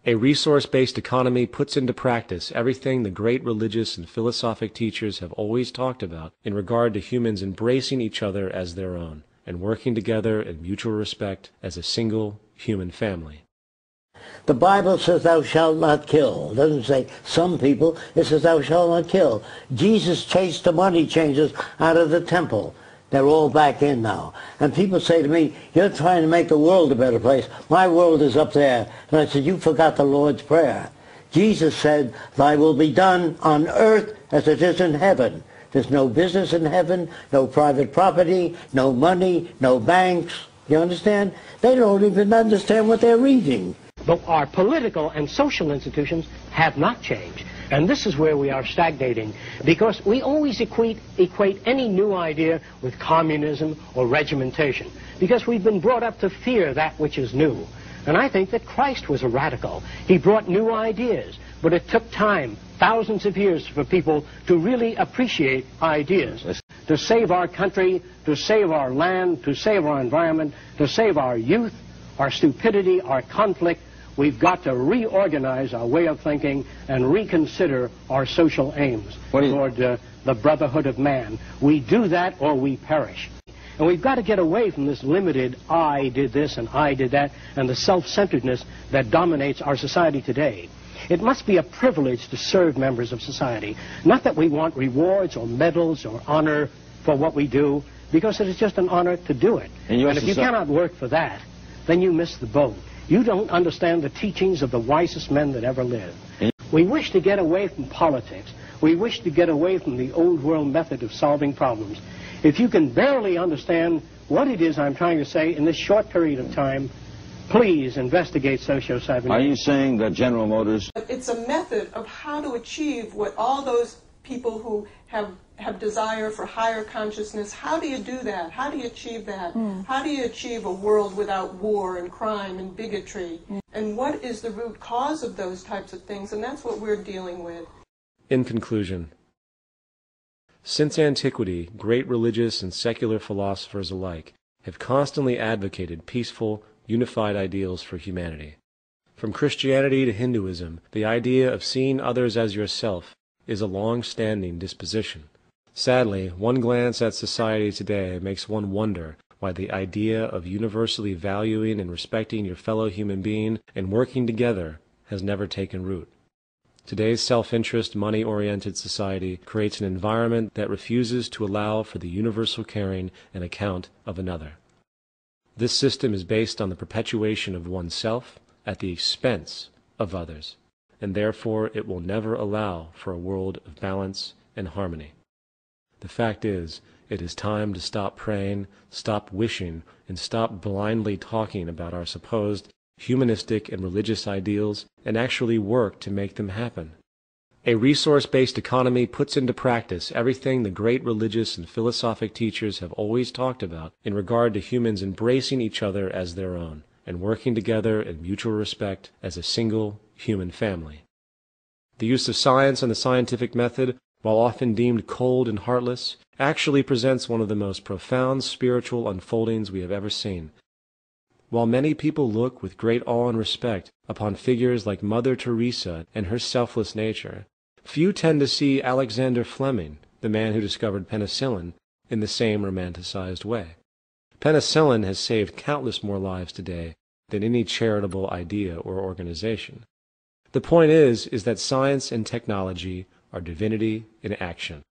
A resource-based economy puts into practice everything the great religious and philosophic teachers have always talked about in regard to humans embracing each other as their own and working together in mutual respect as a single human family. The Bible says thou shalt not kill. It doesn't say some people, it says thou shalt not kill. Jesus chased the money changers out of the temple. They're all back in now. And people say to me, you're trying to make the world a better place. My world is up there. And I said, you forgot the Lord's Prayer. Jesus said, thy will be done on earth as it is in heaven. There's no business in heaven, no private property, no money, no banks. You understand? They don't even understand what they're reading. But our political and social institutions have not changed. And this is where we are stagnating, because we always equate any new idea with communism or regimentation, because we've been brought up to fear that which is new. And I think that Christ was a radical. He brought new ideas, but it took time, thousands of years, for people to really appreciate ideas. To save our country, to save our land, to save our environment, to save our youth, our stupidity, our conflict, we've got to reorganize our way of thinking and reconsider our social aims toward the brotherhood of man. We do that or we perish. And we've got to get away from this limited I did this and I did that and the self-centeredness that dominates our society today. It must be a privilege to serve members of society. Not that we want rewards or medals or honor for what we do, because it is just an honor to do it. And if you cannot work for that, then you miss the boat. You don't understand the teachings of the wisest men that ever lived. We wish to get away from politics. We wish to get away from the old world method of solving problems. If you can barely understand what it is I'm trying to say in this short period of time, please investigate socio-cybernetic. Are you saying that General Motors... It's a method of how to achieve what all those people who have desire for higher consciousness, how do you do that? How do you achieve that? How do you achieve a world without war and crime and bigotry? And what is the root cause of those types of things? And that's what we're dealing with. In conclusion, since antiquity, great religious and secular philosophers alike have constantly advocated peaceful, unified ideals for humanity. From Christianity to Hinduism, the idea of seeing others as yourself is a long-standing disposition. Sadly, one glance at society today makes one wonder why the idea of universally valuing and respecting your fellow human being and working together has never taken root. Today's self-interest, money-oriented society creates an environment that refuses to allow for the universal caring and account of another. This system is based on the perpetuation of oneself at the expense of others, and therefore it will never allow for a world of balance and harmony. The fact is, it is time to stop praying, stop wishing, and stop blindly talking about our supposed humanistic and religious ideals and actually work to make them happen. A resource-based economy puts into practice everything the great religious and philosophic teachers have always talked about in regard to humans embracing each other as their own and working together in mutual respect as a single human family. The use of science and the scientific method, while often deemed cold and heartless, actually presents one of the most profound spiritual unfoldings we have ever seen. While many people look with great awe and respect upon figures like Mother Teresa and her selfless nature, few tend to see Alexander Fleming, the man who discovered penicillin, in the same romanticized way. Penicillin has saved countless more lives today than any charitable idea or organization. The point is that science and technology are divinity in action.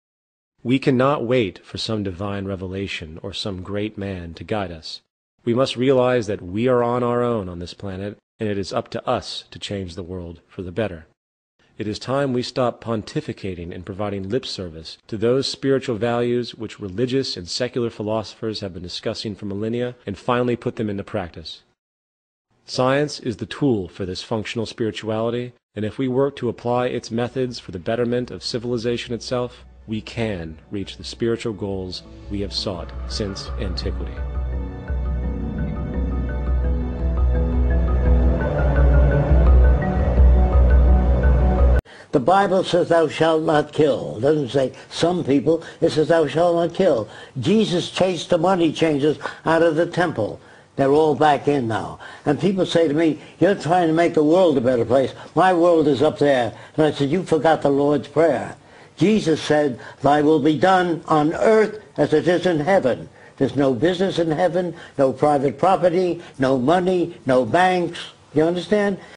We cannot wait for some divine revelation or some great man to guide us. We must realize that we are on our own on this planet, and it is up to us to change the world for the better. It is time we stop pontificating and providing lip service to those spiritual values which religious and secular philosophers have been discussing for millennia and finally put them into practice. Science is the tool for this functional spirituality, and if we work to apply its methods for the betterment of civilization itself, we can reach the spiritual goals we have sought since antiquity. The Bible says thou shalt not kill. It doesn't say some people, it says thou shalt not kill. Jesus chased the money changers out of the temple. They're all back in now. And people say to me, you're trying to make the world a better place. My world is up there. And I said, you forgot the Lord's Prayer. Jesus said, thy will be done on earth as it is in heaven. There's no business in heaven, no private property, no money, no banks. You understand?